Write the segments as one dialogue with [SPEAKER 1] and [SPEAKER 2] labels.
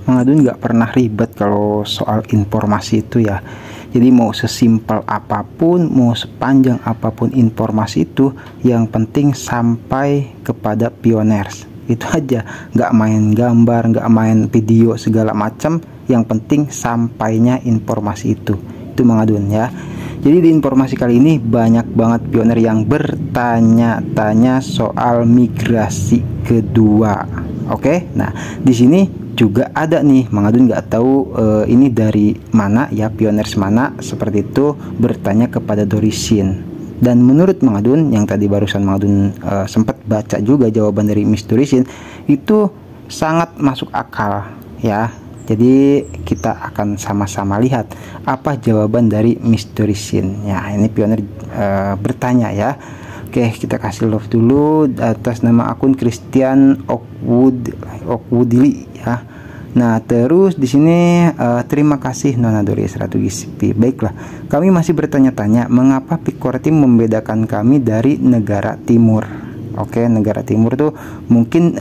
[SPEAKER 1] Mang Adun nggak pernah ribet kalau soal informasi itu ya. Jadi mau sesimpel apapun, mau sepanjang apapun informasi itu, yang penting sampai kepada pioners. Itu aja, nggak main gambar, nggak main video segala macam. Yang penting sampainya informasi itu Mang Adun ya. Jadi di informasi kali ini banyak banget pioner yang bertanya-tanya soal migrasi kedua. Oke, nah di sini juga ada nih, Mang Adun nggak tahu ini dari mana ya, pioners mana seperti itu bertanya kepada Dorishin. Dan menurut Mang Adun yang tadi barusan Mang Adun sempat baca juga jawaban dari Miss Dorishin, itu sangat masuk akal ya. Jadi kita akan sama-sama lihat apa jawaban dari Miss Dorishin. Ya, ini pioner bertanya ya. Oke, kita kasih love dulu atas nama akun Christian Okwudili ya. Nah, terus di sini terima kasih Nona Doris Ratu Gispi. Baiklah, kami masih bertanya-tanya mengapa Picor Team membedakan kami dari negara timur. Oke, negara timur tuh mungkin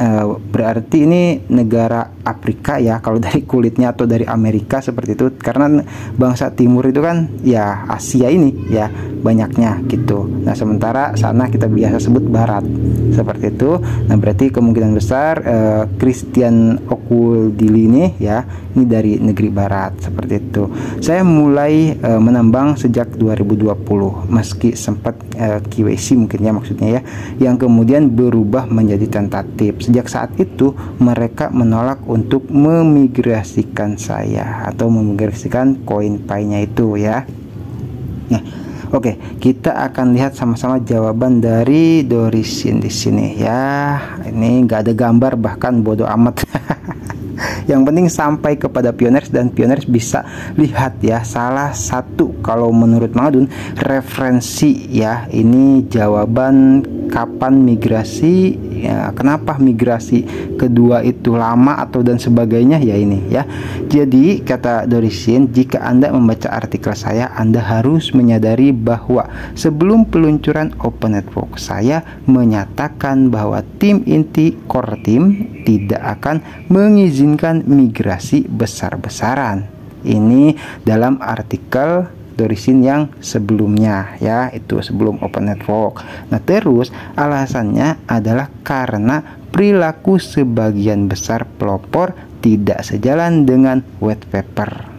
[SPEAKER 1] berarti ini negara Afrika ya, kalau dari kulitnya, atau dari Amerika seperti itu, karena bangsa timur itu kan ya Asia ini ya banyaknya gitu. Nah, sementara sana kita biasa sebut barat seperti itu. Nah, berarti kemungkinan besar Christian Okuldili ini ya, ini dari negeri barat seperti itu. Saya mulai menambang sejak 2020, meski sempat KYC mungkin ya maksudnya ya, yang kemudian berubah menjadi tentatif. Sejak saat itu mereka menolak untuk memigrasikan saya atau memigrasikan koin Pi-nya itu ya. Nah, oke, kita akan lihat sama-sama jawaban dari Dorishin di sini ya. Ini nggak ada gambar, bahkan bodoh amat. Yang penting sampai kepada pioners dan pioners bisa lihat ya. Salah satu kalau menurut Mang Adun referensi ya, ini jawaban kapan migrasi ya, kenapa migrasi kedua itu lama atau dan sebagainya ya, ini ya. Jadi kata Dorishin, jika Anda membaca artikel saya, Anda harus menyadari bahwa sebelum peluncuran Open Network saya menyatakan bahwa tim inti core team tidak akan mengizinkan migrasi besar-besaran. Ini dalam artikel Dorishin yang sebelumnya ya, itu sebelum Open Network. Nah, terus alasannya adalah karena perilaku sebagian besar pelopor tidak sejalan dengan white paper.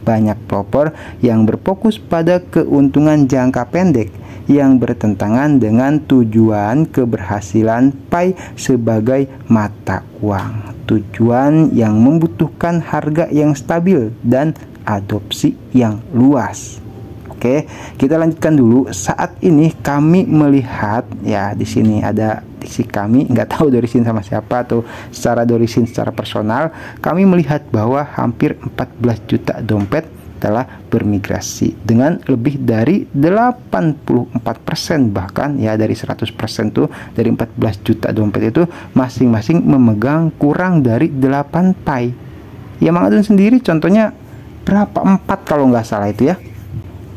[SPEAKER 1] Banyak pelopor yang berfokus pada keuntungan jangka pendek yang bertentangan dengan tujuan keberhasilan Pi sebagai mata uang. Tujuan yang membutuhkan harga yang stabil dan adopsi yang luas. Oke, kita lanjutkan dulu. Saat ini kami melihat ya, di sini ada diksi kami, nggak tahu Dorishin sama siapa atau secara Dorishin secara personal, kami melihat bahwa hampir 14 juta dompet telah bermigrasi dengan lebih dari 84%, bahkan ya dari 100% tuh, dari 14 juta dompet itu masing-masing memegang kurang dari 8 Pi. Ya, Mang Adun sendiri contohnya berapa, 4 kalau nggak salah itu ya,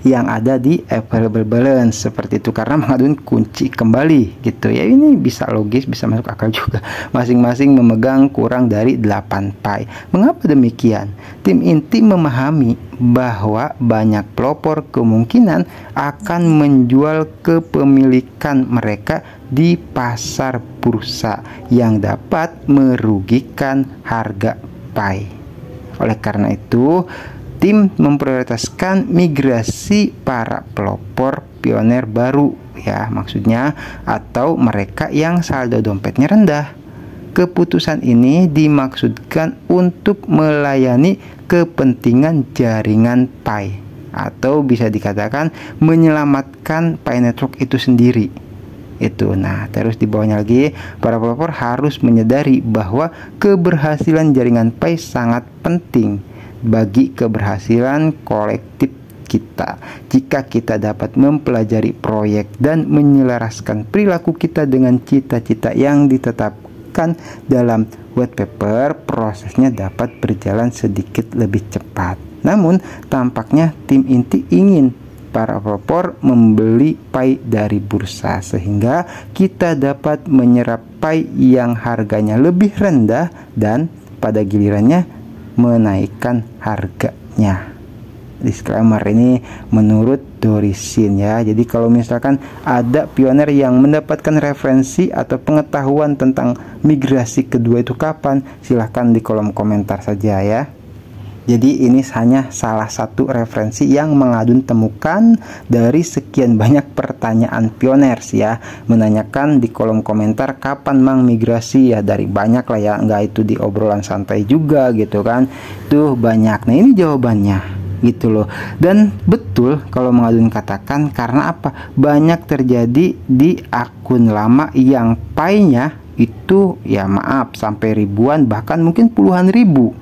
[SPEAKER 1] yang ada di available balance seperti itu, karena Mang Adun kunci kembali gitu ya. Ini bisa logis, bisa masuk akal juga, masing-masing memegang kurang dari 8 Pi. Mengapa demikian? Tim inti memahami bahwa banyak pelopor kemungkinan akan menjual kepemilikan mereka di pasar bursa yang dapat merugikan harga Pi. Oleh karena itu, tim memprioritaskan migrasi para pelopor pioner baru ya, maksudnya, atau mereka yang saldo dompetnya rendah. Keputusan ini dimaksudkan untuk melayani kepentingan jaringan Pi, atau bisa dikatakan menyelamatkan Pi Network itu sendiri. Itu. Nah, terus di bawahnya lagi, para pelopor harus menyadari bahwa keberhasilan jaringan Pi sangat penting bagi keberhasilan kolektif kita. Jika kita dapat mempelajari proyek dan menyelaraskan perilaku kita dengan cita-cita yang ditetapkan dalam white paper, prosesnya dapat berjalan sedikit lebih cepat. Namun, tampaknya tim inti ingin para pelopor membeli Pi dari bursa, sehingga kita dapat menyerap Pi yang harganya lebih rendah dan pada gilirannya menaikkan harganya. Disclaimer ini menurut Dorisin ya. Jadi kalau misalkan ada pioner yang mendapatkan referensi atau pengetahuan tentang migrasi kedua itu kapan, silahkan di kolom komentar saja ya. Jadi ini hanya salah satu referensi yang Mengadun temukan dari sekian banyak pertanyaan pioners ya. Menanyakan di kolom komentar kapan Mang migrasi ya, dari banyak lah ya, nggak itu di obrolan santai juga gitu kan. Tuh banyak. Nah ini jawabannya gitu loh. Dan betul kalau Mengadun katakan, karena apa? Banyak terjadi di akun lama yang pay-nya itu ya maaf sampai ribuan, bahkan mungkin puluhan ribu.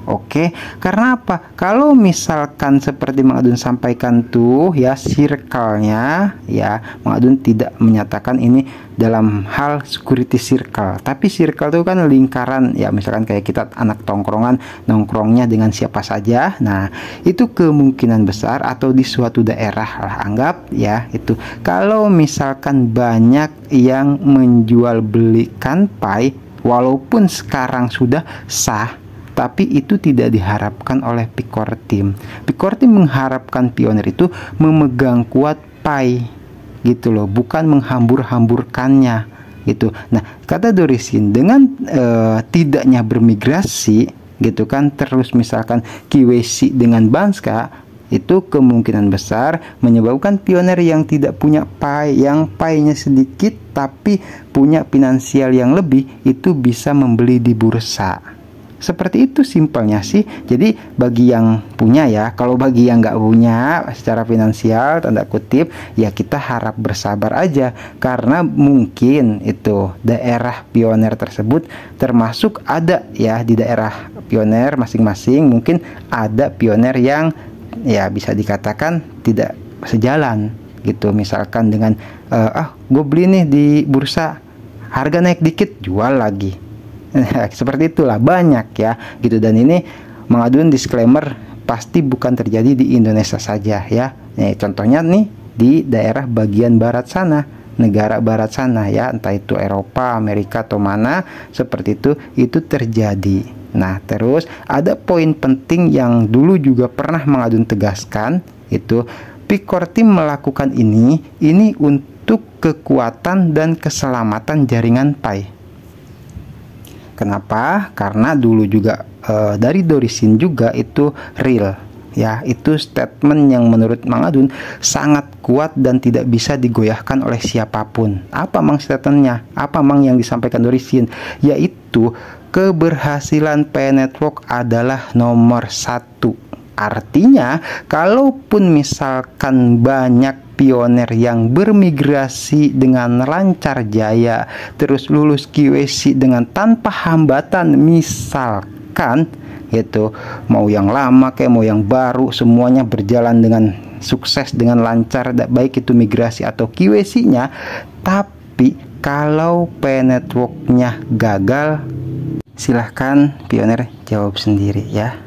[SPEAKER 1] Oke, karena apa? Kalau misalkan seperti Mengadun sampaikan tuh ya, circle-nya ya, Mengadun tidak menyatakan ini dalam hal security circle, tapi circle itu kan lingkaran ya, misalkan kayak kita anak tongkrongan nongkrongnya dengan siapa saja. Nah itu kemungkinan besar, atau di suatu daerah lah anggap ya, itu kalau misalkan banyak yang menjual belikan pay, walaupun sekarang sudah sah, tapi itu tidak diharapkan oleh Picor Team. Picor Team mengharapkan pioner itu memegang kuat pay gitu loh, bukan menghambur-hamburkannya gitu. Nah kata Dorisin, dengan tidaknya bermigrasi gitu kan, terus misalkan KYC dengan Banska, itu kemungkinan besar menyebabkan pioner yang tidak punya pay, yang pay-nya sedikit tapi punya finansial yang lebih, itu bisa membeli di bursa. Seperti itu simpelnya sih. Jadi bagi yang punya ya, kalau bagi yang nggak punya secara finansial tanda kutip ya, kita harap bersabar aja, karena mungkin itu daerah pioner tersebut termasuk ada ya, di daerah pioner masing-masing mungkin ada pioner yang ya bisa dikatakan tidak sejalan gitu. Misalkan dengan gue beli nih di bursa, harga naik dikit jual lagi. Seperti itulah banyak ya gitu. Dan ini Mengadun disclaimer, pasti bukan terjadi di Indonesia saja ya. Nih contohnya nih di daerah bagian barat sana, negara barat sana ya, entah itu Eropa, Amerika atau mana, seperti itu terjadi. Nah terus ada poin penting yang dulu juga pernah Mengadun tegaskan, itu Picor Team melakukan ini untuk kekuatan dan keselamatan jaringan pay. Kenapa? Karena dulu juga dari Dorisin juga itu real ya, itu statement yang menurut Mengadun sangat kuat dan tidak bisa digoyahkan oleh siapapun. Apa Mang statementnya? Apa Mang yang disampaikan Dorisin? Yaitu keberhasilan pay network adalah nomor 1. Artinya kalaupun misalkan banyak pioner yang bermigrasi dengan lancar jaya, terus lulus KYC dengan tanpa hambatan, misalkan gitu, mau yang lama kayak mau yang baru, semuanya berjalan dengan sukses dengan lancar, baik itu migrasi atau KYC-nya. Tapi kalau pay network-nya gagal, silahkan pioner jawab sendiri ya.